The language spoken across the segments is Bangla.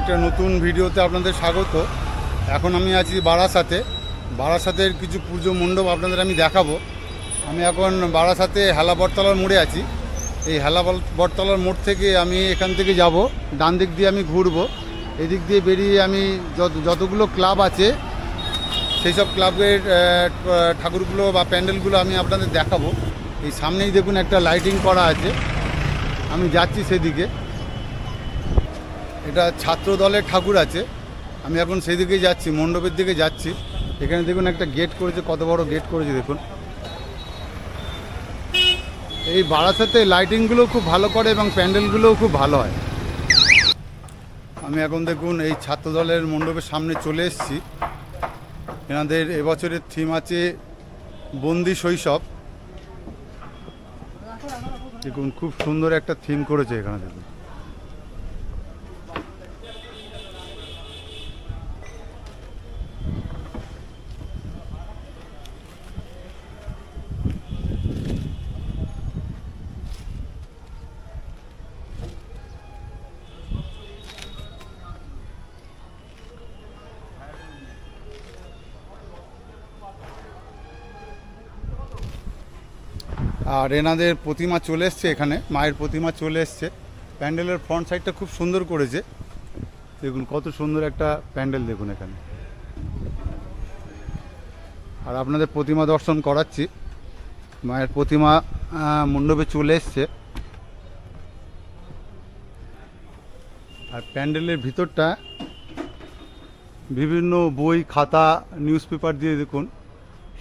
একটা নতুন ভিডিওতে আপনাদের স্বাগত। এখন আমি আছি বারাসাতে। বারাসাতের কিছু পুজো মণ্ডপ আপনাদের আমি দেখাবো। আমি এখন বারাসাতে হেলা বটতলার মোড়ে আছি। এই হেলা বটতলার মোড় থেকে আমি এখান থেকে যাব, ডান দিক দিয়ে আমি ঘুরবো। এদিক দিয়ে বেরিয়ে আমি যতগুলো ক্লাব আছে সেই সব ক্লাবের ঠাকুরগুলো বা প্যান্ডেলগুলো আমি আপনাদের দেখাবো। এই সামনেই দেখুন একটা লাইটিং করা আছে, আমি যাচ্ছি সেদিকে। এটা ছাত্র দলের ঠাকুর আছে, আমি এখন সেই দিকেই যাচ্ছি, মণ্ডপের দিকে যাচ্ছি। এখানে দেখুন একটা গেট করেছে, কত বড় গেট করেছে দেখুন। এই বারাসাতে লাইটিংগুলো খুব ভালো করে এবং প্যান্ডেলগুলোও খুব ভালো হয়। আমি এখন দেখুন এই ছাত্র দলের মণ্ডপের সামনে চলে এসেছি। এনাদের এবছরের থিম আছে বন্দি শৈশব। দেখুন খুব সুন্দর একটা থিম করেছে এখানে দেখুন। আর এনাদের প্রতিমা চলে এসছে, এখানে মায়ের প্রতিমা চলে এসছে। প্যান্ডেলের ফ্রন্ট সাইডটা খুব সুন্দর করেছে দেখুন, কত সুন্দর একটা প্যান্ডেল দেখুন এখানে। আর আপনাদের প্রতিমা দর্শন করাচ্ছি। মায়ের প্রতিমা মণ্ডপে চলে এসছে। আর প্যান্ডেলের ভিতরটা বিভিন্ন বই, খাতা, নিউজ পেপার দিয়ে দেখুন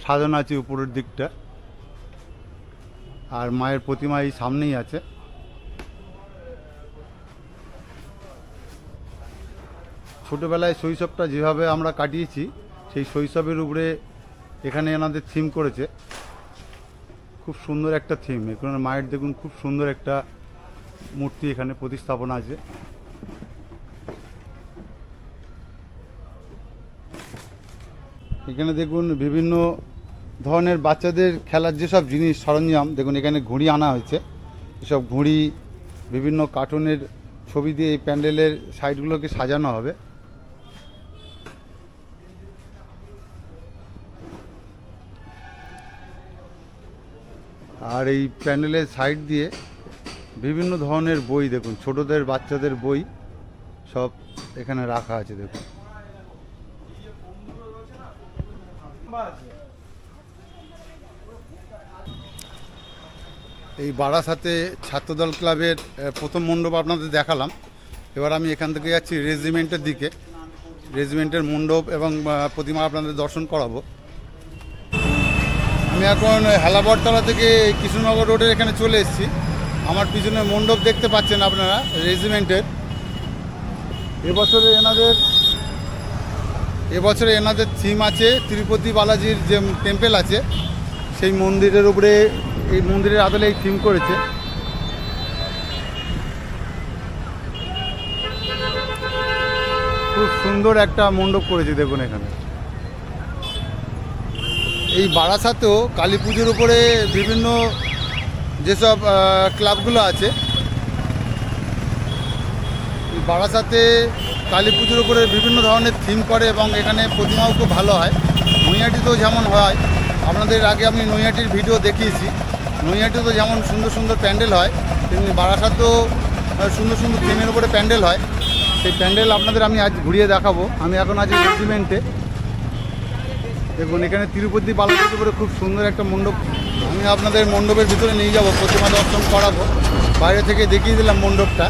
সাজানো আছে উপরের দিকটা। আর মায়ের প্রতিমা এই সামনেই আছে। ছোটোবেলায় শৈশবটা যেভাবে আমরা কাটিয়েছি সেই শৈশবের উপরে এখানে এনাদের থিম করেছে। খুব সুন্দর একটা থিম। এখানে মায়ের দেখুন খুব সুন্দর একটা মূর্তি এখানে প্রতিস্থাপনা আছে। এখানে দেখুন বিভিন্ন ধরনের বাচ্চাদের খেলার যেসব জিনিস সরঞ্জাম দেখুন, এখানে ঘুড়ি আনা হয়েছে। এসব ঘুড়ি বিভিন্ন কার্টুনের ছবি দিয়ে এই প্যান্ডেলের সাইডগুলোকে সাজানো হবে। আর এই প্যান্ডেলের সাইড দিয়ে বিভিন্ন ধরনের বই দেখুন, ছোটদের বাচ্চাদের বই সব এখানে রাখা আছে দেখুন। এই বারাসাতে ছাত্রদল ক্লাবের প্রথম মণ্ডপ আপনাদের দেখালাম। এবার আমি এখান থেকে যাচ্ছি রেজিমেন্টের দিকে। রেজিমেন্টের মণ্ডপ এবং প্রতিমা আপনাদের দর্শন করাবো। আমি এখন হেলা বটতলা থেকে কৃষ্ণনগর রোডের এখানে চলে এসেছি। আমার পিছনে মণ্ডপ দেখতে পাচ্ছেন আপনারা রেজিমেন্টের। এবছরে এনাদের থিম আছে তিরুপতি বালাজির যে টেম্পেল আছে সেই মন্দিরের উপরে, এই মন্দিরের আদলে এই থিম করেছে। খুব সুন্দর একটা মণ্ডপ করেছে দেখুন এখানে। এই বারাসাতেও কালী পুজোর উপরে বিভিন্ন যেসব ক্লাবগুলো আছে, বারাসাতে কালী পুজোর উপরে বিভিন্ন ধরনের থিম করে এবং এখানে প্রতিমাও খুব ভালো হয়। নৈহাটিতেও যেমন হয়, আপনাদের আগে আমি নৈহাটির ভিডিও দেখিয়েছি। নৈহাটিতেও যেমন সুন্দর সুন্দর প্যান্ডেল হয়, তেমনি বারাসাতেও সুন্দর সুন্দর থিমের উপরে প্যান্ডেল হয়। সেই প্যান্ডেল আপনাদের আমি আজ ঘুরিয়ে দেখাবো। আমি এখন আছি রেজিমেন্টে। দেখুন এখানে তিরুপতি বালাজির উপরে খুব সুন্দর একটা মণ্ডপ। আমি আপনাদের মণ্ডপের ভিতরে নিয়ে যাব, প্রতিমা দর্শন করাবো। বাইরে থেকে দেখিয়ে দিলাম মণ্ডপটা।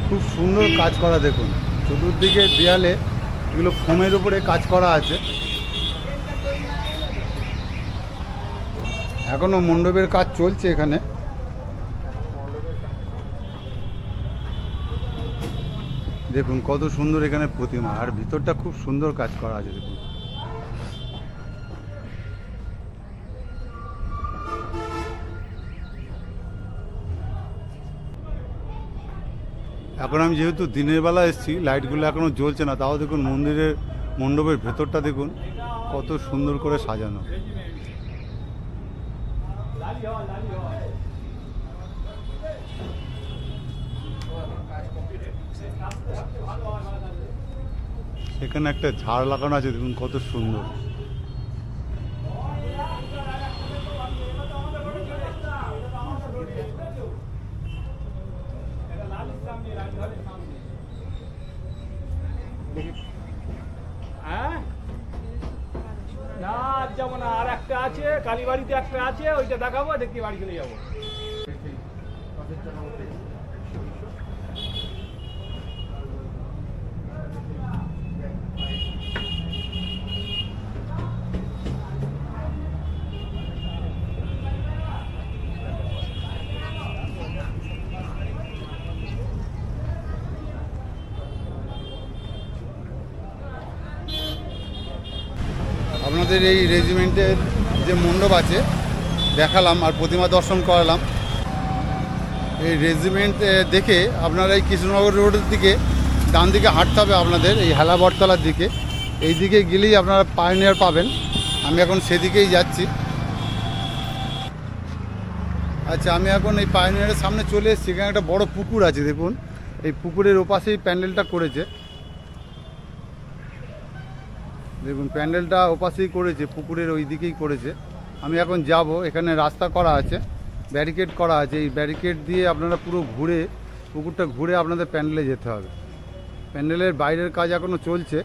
খুব সুন্দর কাজ করা দেখুন, চতুর্দিকে দেয়ালে এগুলো ফোমের উপরে কাজ করা আছে। এখনো মণ্ডপের কাজ চলছে এখানে। দেখুন কত সুন্দর এখানে প্রতিমা, আর ভিতরটা খুব সুন্দর কাজ করা আছে দেখুন। এখন আমি যেহেতু দিনের বেলা এসেছি, লাইটগুলো এখনও জ্বলছে না, তাও দেখুন মণ্ডপের ভেতরটা দেখুন কত সুন্দর করে সাজানো। এখানে একটা ঝাড় লাগানো আছে, দেখুন কত সুন্দর। না আজ যাবো না, আর একটা আছে কালীবাড়িতে, একটা আছে ওইটা দেখাবো, দেখি বাড়ি চলে যাবো। আপনাদের এই রেজিমেন্টের যে মণ্ডপ আছে দেখালাম আর প্রতিমা দর্শন করালাম। এই রেজিমেন্ট দেখে আপনারা এই কৃষ্ণনগর রোডের দিকে ডান দিকে হাঁটতে হবে আপনাদের, এই হেলা বটতলার দিকে। এই দিকে গেলেই আপনারা পায়োনিয়ার পাবেন। আমি এখন সেদিকেই যাচ্ছি। আচ্ছা, আমি এখন এই পায়োনিয়ারের সামনে চলে এসেছি। এখানে একটা বড় পুকুর আছে, দেখুন এই পুকুরের ওপাশেই প্যান্ডেলটা করেছে। দেখুন প্যান্ডেলটা ওপাশেই করেছে, পুকুরের ওই দিকেই করেছে। আমি এখন যাব, এখানে রাস্তা করা আছে, ব্যারিকেড করা আছে। এই ব্যারিকেড দিয়ে আপনারা পুরো ঘুরে, পুকুরটা ঘুরে আপনাদের প্যান্ডেলে যেতে হবে। প্যান্ডেলের বাইরের কাজ এখনও চলছে।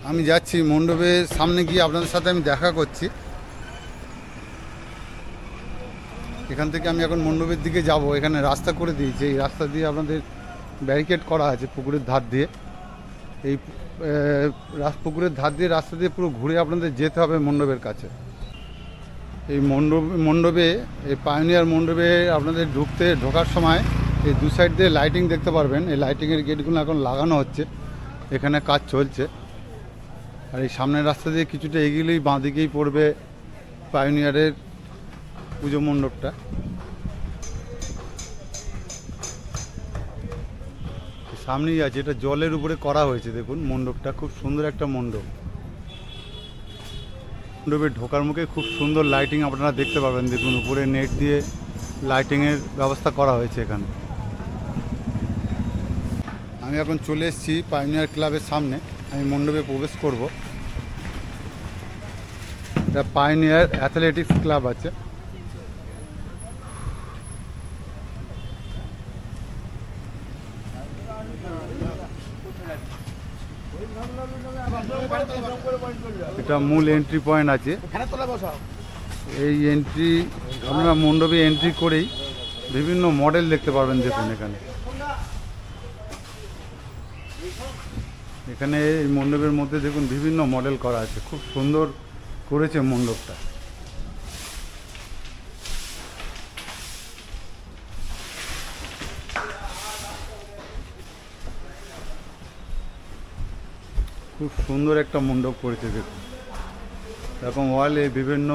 আমি যাচ্ছি মণ্ডপের সামনে গিয়ে আপনাদের সাথে আমি দেখা করছি। এখান থেকে আমি এখন মণ্ডপের দিকে যাব। এখানে রাস্তা করে দিয়েছে, এই রাস্তা দিয়ে আপনাদের ব্যারিকেড করা আছে পুকুরের ধার দিয়ে। এই পুকুরের ধার দিয়ে রাস্তা দিয়ে পুরো ঘুরে আপনাদের যেতে হবে মণ্ডপের কাছে। এই মণ্ডপে এই পায়োনিয়ার মণ্ডপে আপনাদের ঢোকার সময় এই দু সাইড দিয়ে লাইটিং দেখতে পারবেন। এই লাইটিংয়ের গেটগুলো এখন লাগানো হচ্ছে, এখানে কাজ চলছে। আর এই সামনের রাস্তা দিয়ে কিছুটা এগিয়েই বাঁ দিকেই পড়বে পায়োনিয়ারের পুজো মণ্ডপটা। সামনেই আছে, এটা জলের উপরে করা হয়েছে। দেখুন মণ্ডপটা খুব সুন্দর একটা মণ্ডপ। মণ্ডপের ঢোকার মুখে খুব সুন্দর লাইটিং আপনারা দেখতে পাবেন। দেখুন উপরে নেট দিয়ে লাইটিংয়ের ব্যবস্থা করা হয়েছে এখানে। আমি এখন চলে এসেছি পায়োনিয়ার ক্লাবের সামনে। আমি মণ্ডপে প্রবেশ করব। এটা পায়োনিয়ার অ্যাথলেটিক্স ক্লাব আছে। এটা মূল এন্ট্রি পয়েন্ট আছে। এই এন্ট্রি আপনারা মণ্ডপে এন্ট্রি করেই বিভিন্ন মডেল দেখতে পারবেন। দেখুন এখানে এই মণ্ডপের মধ্যে দেখুন বিভিন্ন মডেল করা আছে, খুব সুন্দর করেছে মণ্ডপটা। খুব সুন্দর একটা মণ্ডপ করেছে। দেখুন এরকম ওয়ালে বিভিন্ন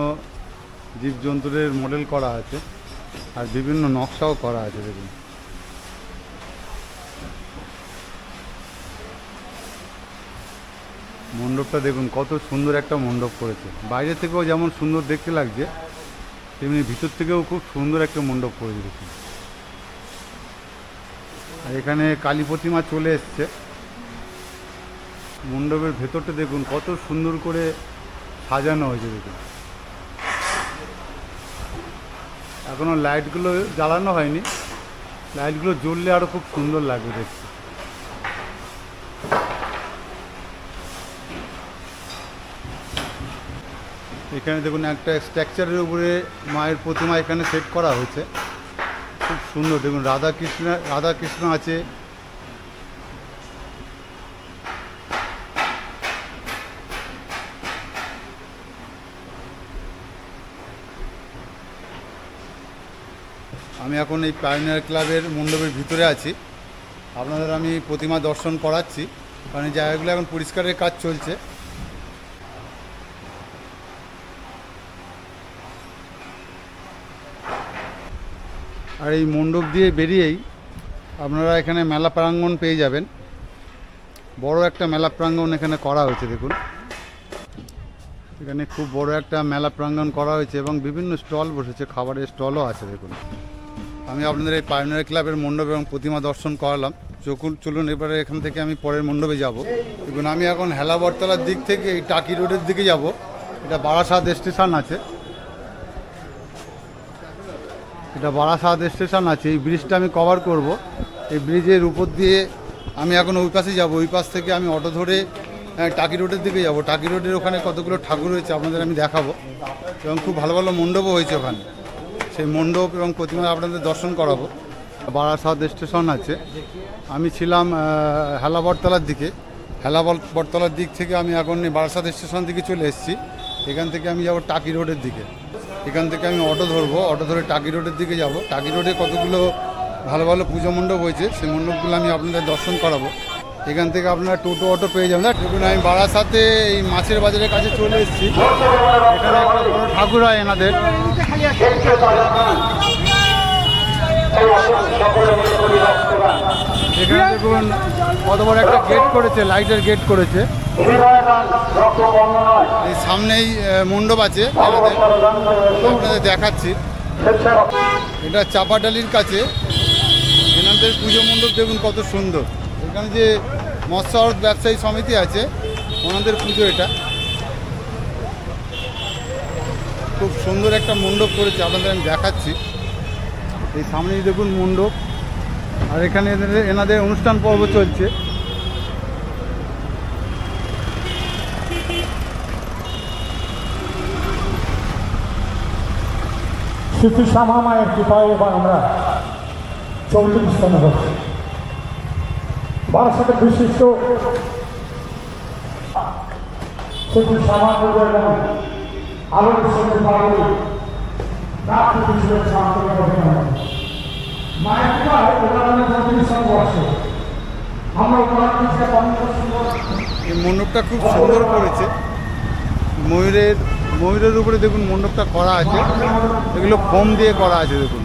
জীবজন্তুদের মডেল করা আছে আর বিভিন্ন নকশাও করা আছে। দেখুন মণ্ডপটা দেখুন কত সুন্দর একটা মণ্ডপ করেছে। বাইরে থেকেও যেমন সুন্দর দেখতে লাগছে, তেমনি ভিতর থেকেও খুব সুন্দর একটা মণ্ডপ করেছে। দেখুন আর এখানে কালী প্রতিমা চলে এসছে। মণ্ডপের ভেতরটা দেখুন কত সুন্দর করে সাজানো হয়েছে। দেখুন এখনও লাইটগুলো জ্বালানো হয়নি, লাইটগুলো জ্বললে আরও খুব সুন্দর লাগবে দেখতে। এখানে দেখুন একটা স্ট্রাকচারের উপরে মায়ের প্রতিমা এখানে সেট করা হয়েছে, খুব সুন্দর। দেখুন রাধাকৃষ্ণ আছে। আমি এখন এই পায়োনিয়ার ক্লাবের মণ্ডপের ভিতরে আছি। আপনাদের আমি প্রতিমা দর্শন করাচ্ছি, কারণ এই জায়গাগুলো এখন পরিষ্কারের কাজ চলছে। আর এই মণ্ডপ দিয়ে বেরিয়েই আপনারা এখানে মেলা প্রাঙ্গণ পেয়ে যাবেন। বড় একটা মেলা প্রাঙ্গণ এখানে করা হয়েছে দেখুন, এখানে খুব বড় একটা মেলা প্রাঙ্গণ করা হয়েছে এবং বিভিন্ন স্টল বসেছে, খাবারের স্টলও আছে দেখুন। আমি আপনাদের এই পাইওনিয়ার ক্লাবের মণ্ডপ এবং প্রতিমা দর্শন করালাম। চলুন এবারে এখান থেকে আমি পরের মণ্ডপে যাব। দেখুন আমি এখন হেলা বটতলার দিক থেকে এই টাকি রোডের দিকে যাব। এটা বারাসাত স্টেশন আছে, এটা বারাসাত স্টেশন আছে। এই ব্রিজটা আমি কভার করব। এই ব্রিজের উপর দিয়ে আমি এখন ওই পাশে যাব। ওই পাশ থেকে আমি অটো ধরে টাকি রোডের দিকে যাব। টাকি রোডের ওখানে কতগুলো ঠাকুর হয়েছে আপনাদের আমি দেখাবো এবং খুব ভালো ভালো মণ্ডপও হয়েছে ওখানে। সেই মণ্ডপ এবং প্রতিমা আপনাদের দর্শন করাবো। বারাসাত স্টেশন আছে, আমি ছিলাম হেলা বটতলার দিকে। হেলা বটতলার দিক থেকে আমি এখন বারাসাত স্টেশন দিকে চলে এসেছি। এখান থেকে আমি যাব টাকি রোডের দিকে। এখান থেকে আমি অটো ধরবো, অটো ধরে টাকি রোডের দিকে যাব। টাকি রোডে কতগুলো ভালো ভালো পুজো মণ্ডপ হয়েছে, সেই মণ্ডপগুলো আমি আপনাদের দর্শন করাবো। এখান থেকে আপনারা টোটো অটো পেয়ে যাবেন। দেখুন আমি বারাসাতে এই মাছের বাজারের কাছে চলে এসেছি। এখানে একটা বড় ঠাকুর হয় এনাদের। এখানে দেখুন কত বড় একটা গেট করেছে, লাইটের গেট করেছে। এই সামনেই মণ্ডপ আছে আপনাদের দেখাচ্ছি। এটা চাপাডালির কাছে এনাদের পুজো মণ্ডপ দেখুন কত সুন্দর। এখানে যে মৎস্য আড়ত ব্যবসায়ী সমিতি আছে ওনাদের পুজো, এটা খুব সুন্দর একটা মণ্ডপ করেছে আপনাদের আমি দেখাচ্ছি। এই সামনেই দেখুন মণ্ডপ, আর এখানে এনাদের অনুষ্ঠান পর্ব চলছে। শ্রী শ্যামা মায়ের কৃপায় এবার আমরা 34 স্থানে হচ্ছি। বারাসাতের বিশিষ্ট শ্রী শ্যামা পুজো এবং আলোর সঙ্গে পাগল মায়ের কৃপায় এবার আমরা 34 স্থান বসে আমরা এই মণ্ডপটা খুব সুন্দর করেছে। ময়ূরের উপরে দেখুন মণ্ডপটা করা আছে, এগুলো ফোম দিয়ে করা আছে দেখুন।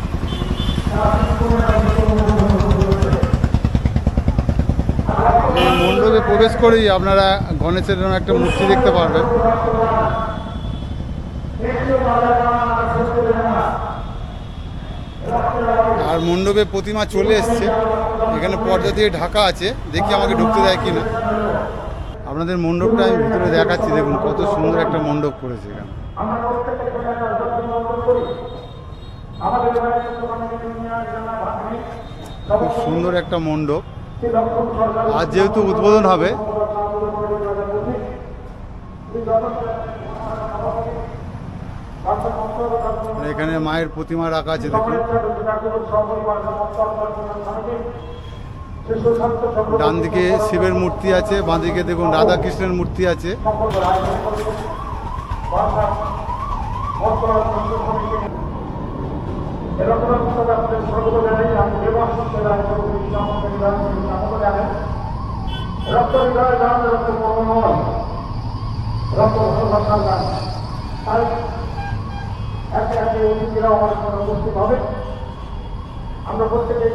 এই মণ্ডপে প্রবেশ করেই আপনারা গণেশের একটা মূর্তি দেখতে পারবেন। আর মণ্ডপে প্রতিমা চলে এসছে, এখানে পর্দা দিয়ে ঢাকা আছে, দেখি আমাকে ঢুকতে দেয় কিনা। আপনাদের মণ্ডপটা আমি ভিতরে দেখাচ্ছি, দেখুন কত সুন্দর একটা মণ্ডপ করেছে এখানে। খুব সুন্দর একটা মণ্ডপ। আর যেহেতু উদ্বোধন হবে, এখানে মায়ের প্রতিমা রাখা আছে দেখুন। ডান দিকে শিবের মূর্তি আছে, বাঁ দিকে দেখুন রাধা কৃষ্ণের মূর্তি আছে। আমরা প্রত্যেকে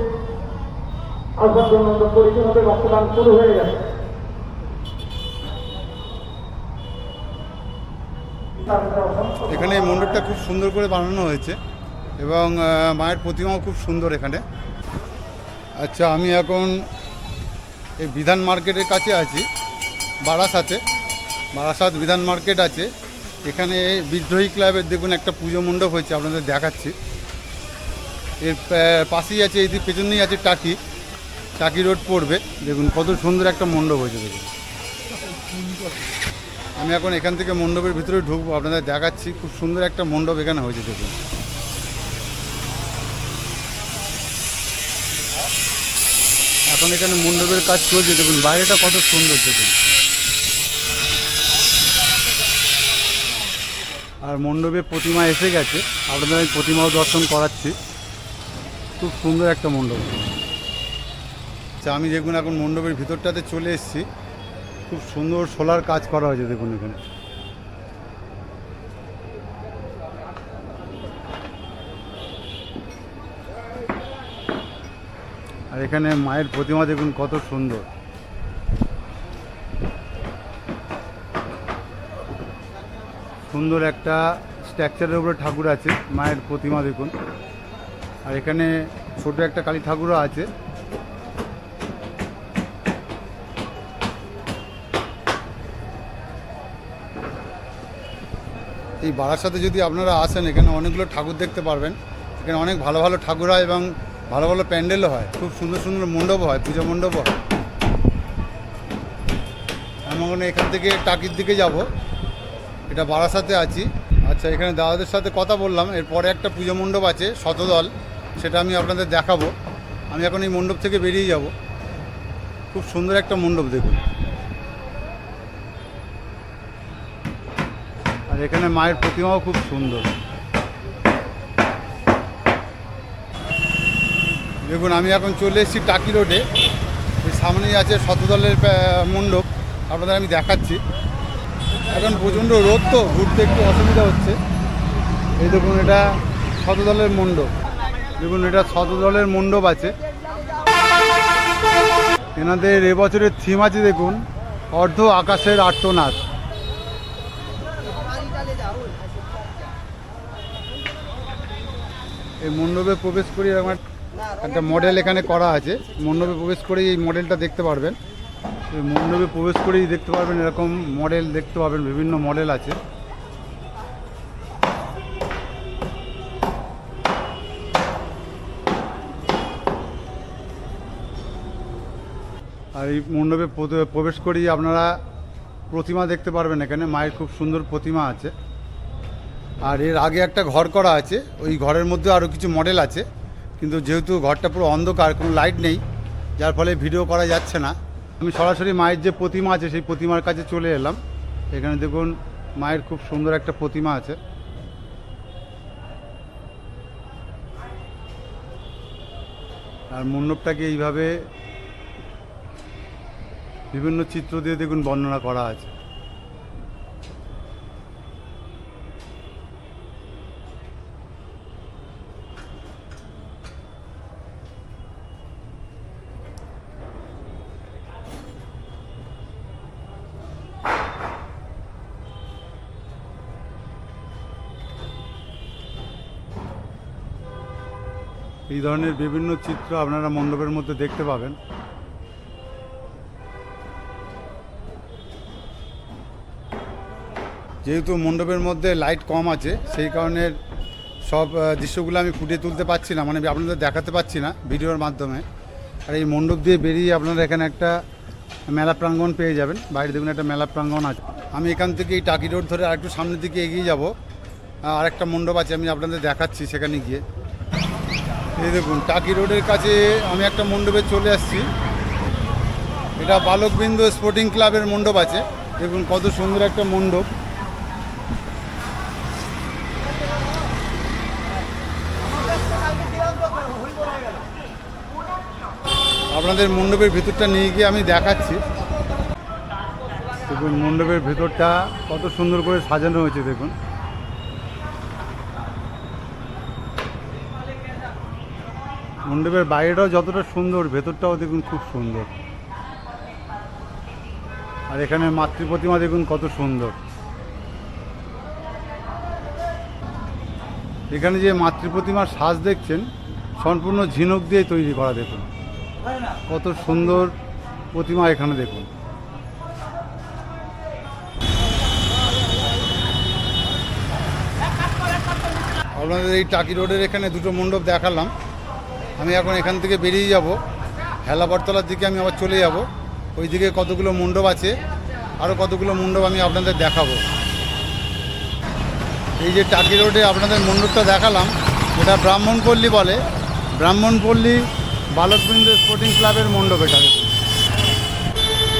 আসার জন্য পরিচয় রক্তদান শুরু হয়ে গেছে। এখানে এই মণ্ডপটা খুব সুন্দর করে বানানো হয়েছে এবং মায়ের প্রতিমাও খুব সুন্দর এখানে। আচ্ছা, আমি এখন এই বিধান মার্কেটের কাছে আছি, বারাসাত বিধান মার্কেট আছে। এখানে বিদ্রোহী ক্লাবের দেখুন একটা পুজো মণ্ডপ হয়েছে, আপনাদের দেখাচ্ছি। এর পাশেই আছে, এই পেছনেই আছে টাকি রোড পড়বে, দেখুন কত সুন্দর একটা মণ্ডপ হয়েছে দেখুন। আমি এখন এখান থেকে মণ্ডপের ভিতরে ঢুকবো, আপনাদের দেখাচ্ছি। খুব সুন্দর একটা মণ্ডপ এখানে হয়েছে দেখুন। এখন এখানে মণ্ডপের কাজ চলছে দেখুন, বাইরেটা কত সুন্দর দেখুন। আর মণ্ডপে প্রতিমা এসে গেছে, আপনাদের আমি প্রতিমাও দর্শন করাচ্ছি। খুব সুন্দর একটা মণ্ডপ। আচ্ছা, আমি দেখুন এখন মণ্ডপের ভিতরটাতে চলে এসেছি। খুব সুন্দর সোলার কাজ করা হয়েছে দেখুন এখানে। আর এখানে মায়ের প্রতিমা দেখুন কত সুন্দর। সুন্দর একটা স্ট্রাকচারের উপরে ঠাকুর আছে, মায়ের প্রতিমা দেখুন। আর এখানে ছোট একটা কালী ঠাকুরও আছে। এই বারাসাতে যদি আপনারা আসেন, এখানে অনেকগুলো ঠাকুর দেখতে পারবেন। এখানে অনেক ভালো ভালো ঠাকুর হয় এবং ভালো ভালো প্যান্ডেলও হয়, খুব সুন্দর সুন্দর মণ্ডপও হয়, পূজা মণ্ডপও হয়। আমরা এখান থেকে টাকির দিকে যাব, এটা বারাসাতে আছি। আচ্ছা, এখানে দাদাদের সাথে কথা বললাম, এরপরে একটা পুজো মণ্ডপ আছে শতদল, সেটা আমি আপনাদের দেখাবো। আমি এখন এই মণ্ডপ থেকে বেরিয়ে যাব। খুব সুন্দর একটা মণ্ডপ দেখুন। আর এখানে মায়ের প্রতিমাও খুব সুন্দর দেখুন। আমি এখন চলে এসেছি টাকি রোডে, এই সামনেই আছে শতদলের মণ্ডপ, আপনাদের আমি দেখাচ্ছি। এখন প্রচণ্ড রোদ তো ঘুরতে একটু অসুবিধা হচ্ছে। এই দেখুন, এটা শতদলের মণ্ডপ। দেখুন, এটা শতদলের মণ্ডপ আছে। এনাদের এবছরের থিম আছে দেখুন, অর্ধ আকাশের আর্তনাদ। এই মণ্ডপে প্রবেশ করে আমার একটা মডেল এখানে করা আছে। মণ্ডপে প্রবেশ করেই এই মডেলটা দেখতে পারবেন। এই মণ্ডপে প্রবেশ করেই দেখতে পারবেন, এরকম মডেল দেখতে পাবেন, বিভিন্ন মডেল আছে। আর এই মণ্ডপে প্রবেশ করেই আপনারা প্রতিমা দেখতে পারবেন। এখানে মায়ের খুব সুন্দর প্রতিমা আছে। আর এর আগে একটা ঘর করা আছে, ওই ঘরের মধ্যে আরও কিছু মডেল আছে, কিন্তু যেহেতু ঘরটা পুরো অন্ধকার, কোনো লাইট নেই, যার ফলে ভিডিও করা যাচ্ছে না। আমি সরাসরি মায়ের যে প্রতিমা আছে সেই প্রতিমার কাছে চলে এলাম। এখানে দেখুন, মায়ের খুব সুন্দর একটা প্রতিমা আছে। আর মণ্ডপটাকে এইভাবে বিভিন্ন চিত্র দিয়ে দেখুন বর্ণনা করা আছে। এই ধরনের বিভিন্ন চিত্র আপনারা মণ্ডপের মধ্যে দেখতে পাবেন। যেহেতু মণ্ডপের মধ্যে লাইট কম আছে, সেই কারণে সব দৃশ্যগুলো আমি ফুটিয়ে তুলতে পারছি না, মানে আপনাদের দেখাতে পারছি না ভিডিওর মাধ্যমে। আর এই মণ্ডপ দিয়ে বেরিয়ে আপনারা এখানে একটা মেলা প্রাঙ্গণ পেয়ে যাবেন। বাইরে দেখুন একটা মেলা প্রাঙ্গণ আছে। আমি এখান থেকে এই টাকি রোড ধরে আরেকটু সামনের দিকে এগিয়ে যাব, আর একটা মণ্ডপ আছে, আমি আপনাদের দেখাচ্ছি সেখানে গিয়ে। এই দেখুন, টাকি রোডের কাছে আমি একটা মণ্ডপে চলে আসছি। এটা বালকবৃন্দ স্পোর্টিং ক্লাবের মণ্ডপ আছে। দেখুন কত সুন্দর একটা মণ্ডপ। আপনাদের মণ্ডপের ভিতরটা নিয়ে গিয়ে আমি দেখাচ্ছি। দেখুন মণ্ডপের ভেতরটা কত সুন্দর করে সাজানো হয়েছে দেখুন। মণ্ডপের বাইরেটাও যতটা সুন্দর, ভেতরটাও দেখুন খুব সুন্দর। আর এখানে মাতৃ প্রতিমা দেখুন কত সুন্দর। এখানে যে মাতৃ প্রতিমার সাজ দেখছেন, সম্পূর্ণ ঝিনুক দিয়ে তৈরি করা। দেখুন কত সুন্দর প্রতিমা এখানে দেখুন। আপনাদের এই টাকি রোডের এখানে দুটো মণ্ডপ দেখালাম। আমি এখন এখান থেকে বেরিয়ে যাব, হেলাবরতলার দিকে আমি আবার চলে যাব। ওই দিকে কতগুলো মণ্ডপ আছে, আরও কতগুলো মণ্ডপ আমি আপনাদের দেখাবো। এই যে টাকি রোডে আপনাদের মণ্ডপটা দেখালাম, এটা ব্রাহ্মণপল্লী বলে, ব্রাহ্মণপল্লী বালকবৃন্দ স্পোর্টিং ক্লাবের মণ্ডপ এটা।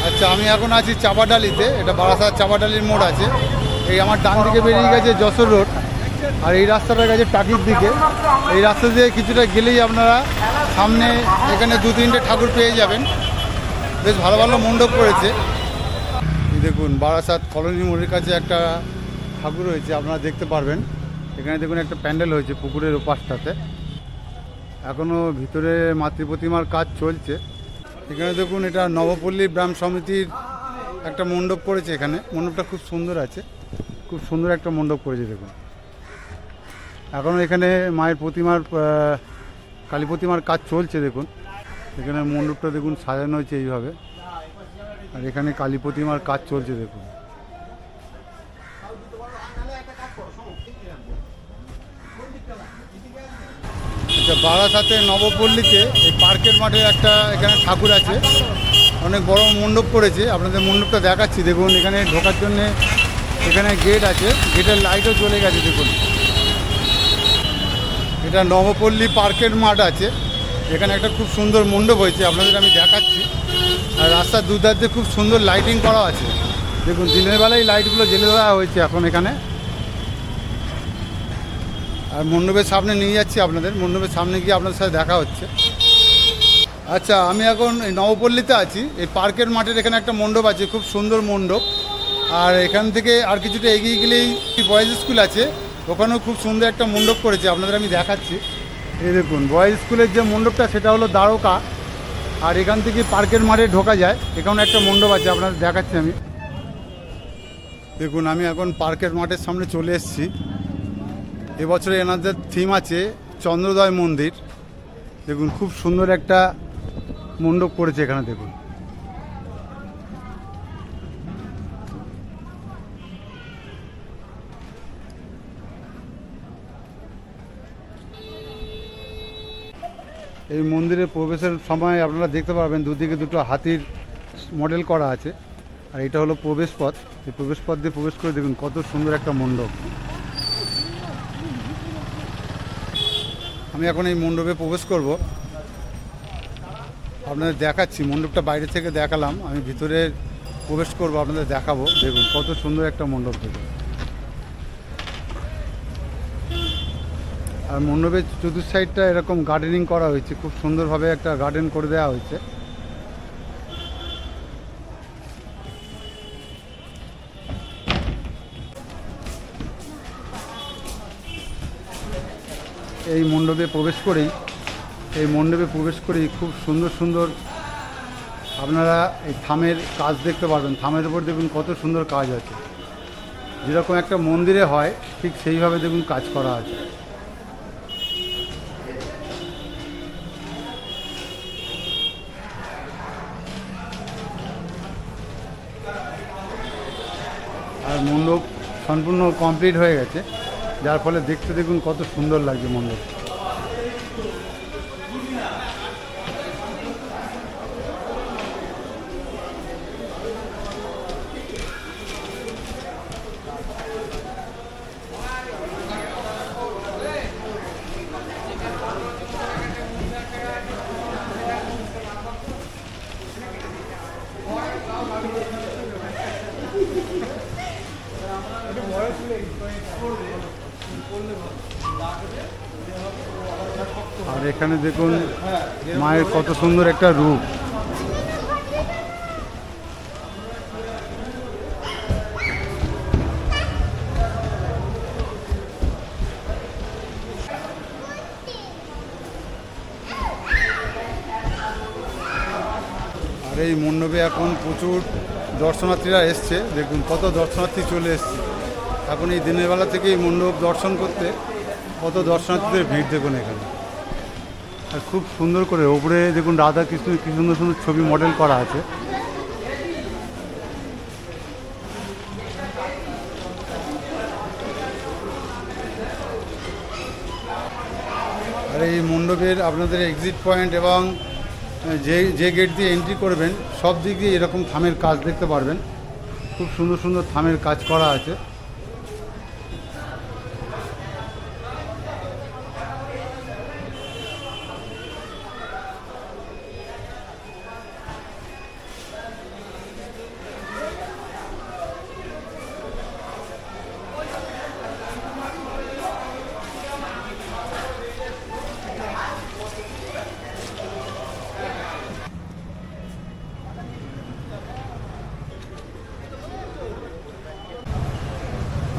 আচ্ছা, আমি এখন আছি চাপাডালিতে, এটা বারাসাত চাপাডালির মোড় আছে। এই আমার ডান দিকে বেরিয়ে গেছে যশোর রোড, আর এই রাস্তাটা গেছে টাকির দিকে। এই রাস্তা দিয়ে কিছুটা গেলেই আপনারা সামনে এখানে দু তিনটে ঠাকুর পেয়ে যাবেন। বেশ ভালো ভালো মণ্ডপ করেছে। দেখুন বারাসাত কলোনি মোড়ের কাছে একটা ঠাকুর রয়েছে, আপনারা দেখতে পারবেন। এখানে দেখুন একটা প্যান্ডেল হয়েছে পুকুরের ওপাশটাতে। এখনও ভিতরে মাতৃ প্রতিমার কাজ চলছে। এখানে দেখুন, এটা নবপল্লী ব্রাহ্ম সমিতির একটা মণ্ডপ করেছে। এখানে মণ্ডপটা খুব সুন্দর আছে, খুব সুন্দর একটা মণ্ডপ করেছে। দেখুন, এখনও এখানে মায়ের প্রতিমার কালী প্রতিমার কাজ চলছে। দেখুন, এখানে মণ্ডপটা দেখুন সাজানো হয়েছে এইভাবে, আর এখানে কালী প্রতিমার কাজ চলছে। দেখুন, আচ্ছা, বারাসাতে নবপল্লীতে এই পার্কের মাঠে একটা এখানে ঠাকুর আছে, অনেক বড় মণ্ডপ করেছে। আপনাদের মণ্ডপটা দেখাচ্ছি। দেখুন, এখানে ঢোকার জন্য এখানে গেট আছে, গেটের লাইটও চলে গেছে। দেখুন, এটা নবপল্লী পার্কের মাঠ আছে, এখানে একটা খুব সুন্দর মণ্ডপ হয়েছে, আপনাদের আমি দেখাচ্ছি। আর রাস্তার দুধারে খুব সুন্দর লাইটিং করা আছে। দেখুন, দিনের বেলায় লাইটগুলো জ্বেলে দেওয়া হয়েছে এখন এখানে। আর মণ্ডপের সামনে নিয়ে যাচ্ছি আপনাদের, মণ্ডপের সামনে গিয়ে আপনাদের সাথে দেখা হচ্ছে। আচ্ছা, আমি এখন এই নবপল্লীতে আছি, এই পার্কের মাঠের এখানে একটা মণ্ডপ আছে, খুব সুন্দর মণ্ডপ। আর এখান থেকে আর কিছুটা এগিয়ে গেলেই বয়েজ স্কুল আছে, ওখানেও খুব সুন্দর একটা মণ্ডপ করেছে, আপনাদের আমি দেখাচ্ছি। এই দেখুন, বয়েজ স্কুলের যে মণ্ডপটা সেটা হলো দ্বারকা, আর এখান থেকে পার্কের মাঠে ঢোকা যায়। এখানে একটা মণ্ডপ আছে, আপনাদের দেখাচ্ছি আমি। দেখুন, আমি এখন পার্কের মাঠের সামনে চলে এসেছি। এবছরে এনাদের থিম আছে চন্দ্রোদয় মন্দির। দেখুন, খুব সুন্দর একটা মণ্ডপ করেছে এখানে। দেখুন, এই মন্দিরে প্রবেশের সময় আপনারা দেখতে পারবেন দুদিকে দুটো হাতির মডেল করা আছে, আর এটা হলো প্রবেশ পথ। এই প্রবেশ পথ দিয়ে প্রবেশ করে দেখুন কত সুন্দর একটা মণ্ডপ। আমি এখন এই মণ্ডপে প্রবেশ করব, আপনাদের দেখাচ্ছি। মণ্ডপটা বাইরে থেকে দেখালাম, আমি ভিতরে প্রবেশ করব, আপনাদের দেখাবো। দেখুন কত সুন্দর একটা মণ্ডপ। দেখুন, আর মণ্ডপের চতুর্থ সাইডটা এরকম গার্ডেনিং করা হয়েছে, খুব সুন্দরভাবে একটা গার্ডেন করে দেওয়া হয়েছে। এই মণ্ডপে প্রবেশ করেই খুব সুন্দর সুন্দর আপনারা এই থামের কাজ দেখতে পারবেন। থামের উপর দেখুন কত সুন্দর কাজ আছে, যেরকম একটা মন্দিরে হয় ঠিক সেইভাবে দেখুন কাজ করা আছে। আর মণ্ডপ সম্পূর্ণ কমপ্লিট হয়ে গেছে, যার ফলে দেখতে দেখুন কত সুন্দর লাগছে মণ্ডপ। আর এখানে দেখুন মায়ের কত সুন্দর একটা রূপ। আর এই মণ্ডপে এখন প্রচুর দর্শনার্থীরা এসছে। দেখুন কত দর্শনার্থী চলে এসছে এখন এই দিনের বেলা থেকে এই মণ্ডপ দর্শন করতে। কত দর্শনার্থীদের ভিড় দেখুন এখানে। আর খুব সুন্দর করে ওপরে দেখুন রাধা কৃষ্ণ কি সুন্দর সুন্দর ছবি মডেল করা আছে। আর এই মণ্ডপের আপনাদের এক্সিট পয়েন্ট এবং যে গেট দিয়ে এন্ট্রি করবেন সব দিক দিয়ে এরকম থামের কাজ দেখতে পারবেন। খুব সুন্দর সুন্দর থামের কাজ করা আছে।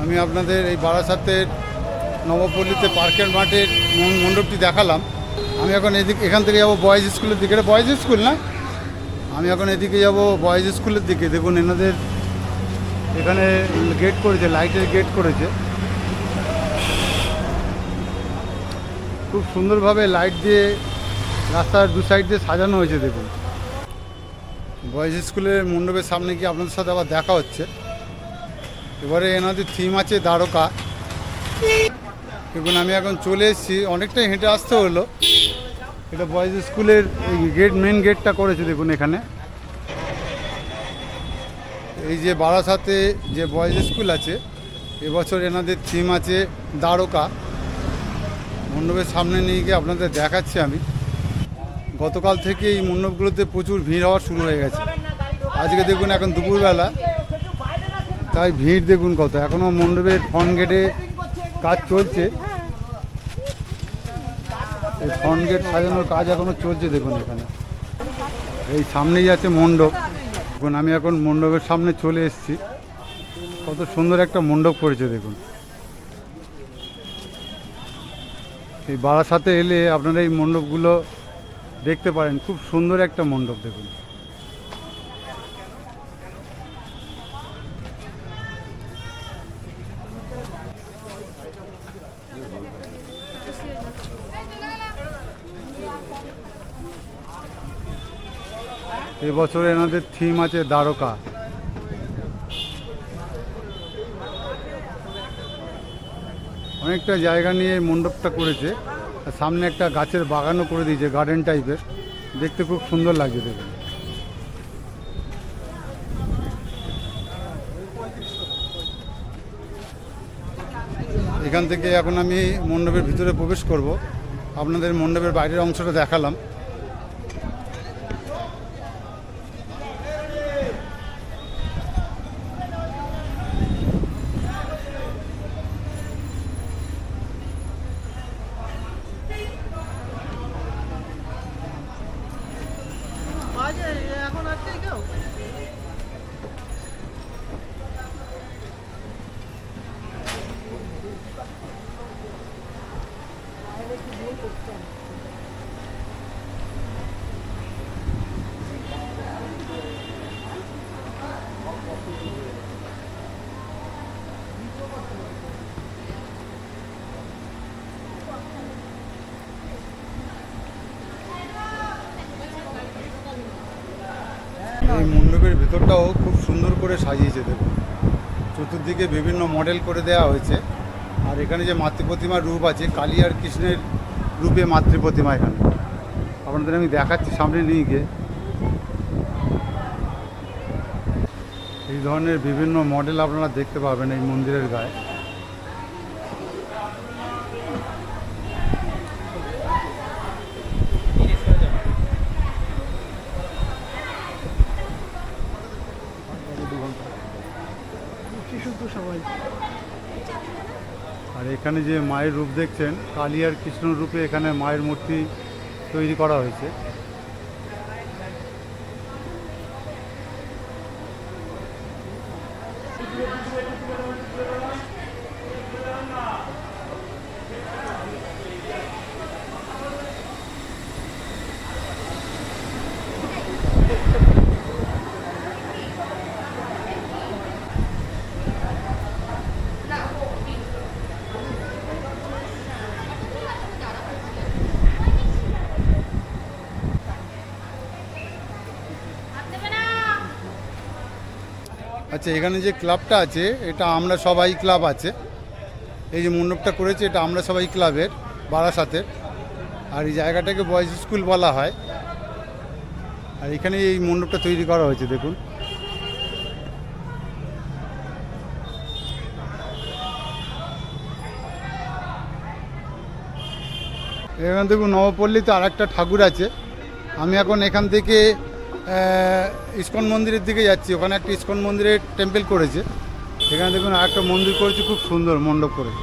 আমি আপনাদের এই বারাসাতের নবপল্লীতে পার্কের মাঠের মণ্ডপটি দেখালাম। আমি এখন এখান থেকে যাবো বয়েজ স্কুলের দিকে। এটা বয়েজ স্কুল না? আমি এখন এদিকে যাব বয়েজ স্কুলের দিকে। দেখুন এনাদের এখানে গেট করেছে, লাইটের গেট করেছে, খুব সুন্দরভাবে লাইট দিয়ে রাস্তার দু সাইড দিয়ে সাজানো হয়েছে। দেখুন বয়েজ স্কুলের মণ্ডপের সামনে গিয়ে আপনাদের সাথে আবার দেখা হচ্ছে। এবারে এনাদের থিম আছে দ্বারকা। দেখুন আমি এখন চলে এসেছি, অনেকটাই হেঁটে আসতে হলো। এটা বয়েজ স্কুলের এই গেট, মেন গেটটা করেছে। দেখুন এখানে এই যে বারাসাতে যে বয়েজ স্কুল আছে, এবছর এনাদের থিম আছে দ্বারকা। মণ্ডপের সামনে নিয়ে গিয়ে আপনাদের দেখাচ্ছি আমি। গতকাল থেকে এই মণ্ডপগুলোতে প্রচুর ভিড় হওয়া শুরু হয়ে গেছে। আজকে দেখুন এখন দুপুরবেলা, তাই ভিড় দেখুন কত। এখনও মণ্ডপের ফ্রন্ট গেটে কাজ চলছে, এই ফ্রন্ট গেট সাজানোর কাজ এখনও চলছে। দেখুন এখানে এই সামনেই আছে মণ্ডপ। দেখুন আমি এখন মণ্ডপের সামনে চলে এসেছি। কত সুন্দর একটা মণ্ডপ করেছে দেখুন। এই বারাসাতে এলে আপনারা এই মণ্ডপগুলো দেখতে পারেন, খুব সুন্দর একটা মণ্ডপ দেখুন। এবছর এনাদের থিম আছে দ্বারকা। অনেকটা জায়গা নিয়ে মণ্ডপটা করেছে, আর সামনে একটা গাছের বাগানও করে দিয়েছে, গার্ডেন টাইপের। দেখতে খুব সুন্দর লাগছে দেখুন। এখান থেকে এখন আমি মণ্ডপের ভিতরে প্রবেশ করব। আপনাদের মণ্ডপের বাইরের অংশটা দেখালাম। এই মণ্ডপের ভিতরটাও খুব সুন্দর করে সাজিয়েছে দেখুন। চতুর্দিকে বিভিন্ন মডেল করে দেওয়া হয়েছে। আর এখানে যে মাতৃপ্রতিমার রূপ আছে, কালী আর কৃষ্ণের রূপে মাতৃপ্রতিমা। এখানে আপনাদের আমি দেখাচ্ছি সামনে নিয়ে গিয়ে। এই ধরনের বিভিন্ন মডেল আপনারা দেখতে পাবেন এই মন্দিরের গায়ে। আর এখানে যে মায়ের রূপ দেখছেন, কালী আর কৃষ্ণ রূপে এখানে মায়ের মূর্তি তৈরি করা হয়েছে। আচ্ছা, এখানে যে ক্লাবটা আছে এটা আমরা সবাই ক্লাব আছে। এই যে মণ্ডপটা করেছে এটা আমরা সবাই ক্লাবের, বারাসাতের। আর এই জায়গাটাকে বয়েজ স্কুল বলা হয়। আর এখানে এই মণ্ডপটা তৈরি করা হয়েছে দেখুন। এখানে দেখুন নবপল্লীতে আর একটা ঠাকুর আছে। আমি এখন এখান থেকে ইস্কন মন্দিরের দিকে যাচ্ছি। ওখানে একটা ইস্কন মন্দিরের টেম্পল করেছে। এখানে দেখুন আর একটা মন্দির করেছে, খুব সুন্দর মণ্ডপ করেছে।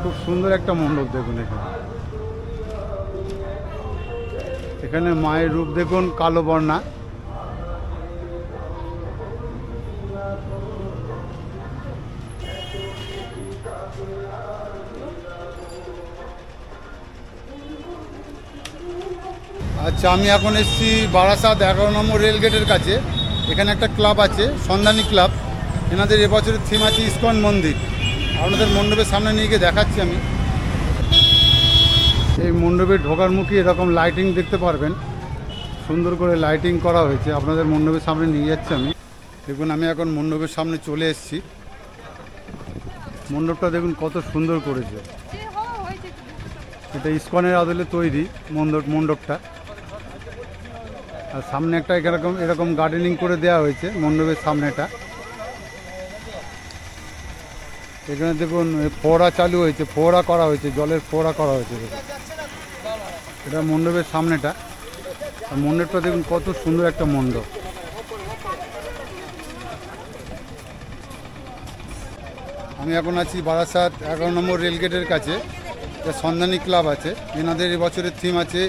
খুব সুন্দর একটা মণ্ডপ দেখুন। এখানে মায়ের রূপ দেখুন, কালো বর্ণা। আচ্ছা, আমি এখন এসেছি বারাসাত 11 নম্বর রেলগেটের কাছে। এখানে একটা ক্লাব আছে, সন্ধানী ক্লাব। এনাদের এবছরের থিম আছে ইস্কন মন্দির। আপনাদের মণ্ডপের সামনে নিয়ে গিয়ে দেখাচ্ছি আমি। এই মণ্ডপে ঢোকার মুখে এরকম লাইটিং দেখতে পারবেন, সুন্দর করে লাইটিং করা হয়েছে। আপনাদের মণ্ডপের সামনে নিয়ে যাচ্ছি আমি। দেখুন, আমি এখন মণ্ডপের সামনে চলে এসেছি। মণ্ডপটা দেখুন কত সুন্দর করেছে। এটা ইস্কনের আদলে তৈরি মণ্ডপটা। আর সামনে একটা এরকম গার্ডেনিং করে দেওয়া হয়েছে মণ্ডপের সামনেটা। এখানে দেখুন ফোয়ারা চালু হয়েছে, ফোয়ারা করা হয়েছে, জলের ফোয়ারা করা হয়েছে। দেখুন, এটা মণ্ডপের সামনেটা। আর মণ্ডপটা দেখুন কত সুন্দর একটা মণ্ডপ। আমি এখন আছি বারাসাত 11 নম্বর রেলগেটের কাছে। এটা সন্ধানী ক্লাব আছে। এনাদের এবছরের থিম আছে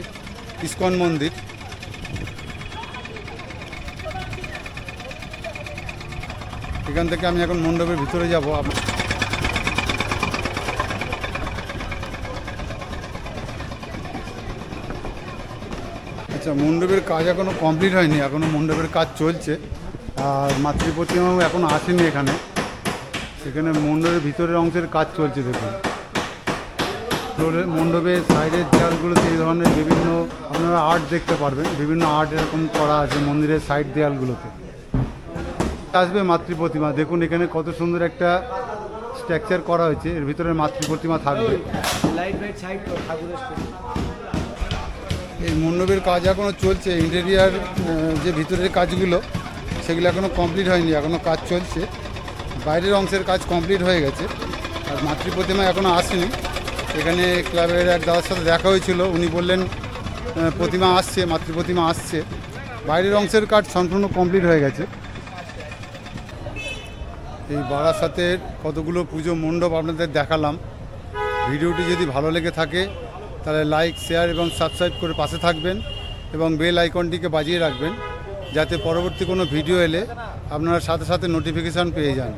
ইস্কন মন্দির। এখান থেকে আমি এখন মণ্ডপের ভিতরে যাব। আচ্ছা, মণ্ডপের কাজ এখনও কমপ্লিট হয়নি, এখনও মণ্ডপের কাজ চলছে। আর মাতৃ প্রতিমাও এখনও আসেনি এখানে। এখানে মণ্ডপের ভিতরের অংশের কাজ চলছে। দেখুন, মণ্ডপের সাইডের দেয়ালগুলোতে এই ধরনের বিভিন্ন আপনারা আর্ট দেখতে পারবেন। বিভিন্ন আর্ট এরকম করা আছে মন্দিরের সাইড দেয়ালগুলোতে। আসবে মাতৃ প্রতিমা। দেখুন এখানে কত সুন্দর একটা স্ট্রাকচার করা হয়েছে, এর ভিতরে মাতৃ প্রতিমা থাকবে। এই মণ্ডপের কাজ এখনও চলছে। ইন্টেরিয়ার যে ভিতরের কাজগুলো সেগুলো এখনও কমপ্লিট হয়নি, এখনও কাজ চলছে। বাইরের অংশের কাজ কমপ্লিট হয়ে গেছে। আর মাতৃ প্রতিমা এখনও আসেনি। এখানে ক্লাবের এক দাদার সাথে দেখা হয়েছিল, উনি বললেন প্রতিমা আসছে, মাতৃ প্রতিমা আসছে। বাইরের অংশের কাজ সম্পূর্ণ কমপ্লিট হয়ে গেছে। এই বারাসাতের কতগুলো পুজো মণ্ডপ আপনাদের দেখালাম। ভিডিওটি যদি ভালো লেগে থাকে তাহলে লাইক, শেয়ার এবং সাবস্ক্রাইব করে পাশে থাকবেন এবং বেল আইকনটিকে বাজিয়ে রাখবেন, যাতে পরবর্তী কোনো ভিডিও এলে আপনারা সাথে সাথে নোটিফিকেশান পেয়ে যান।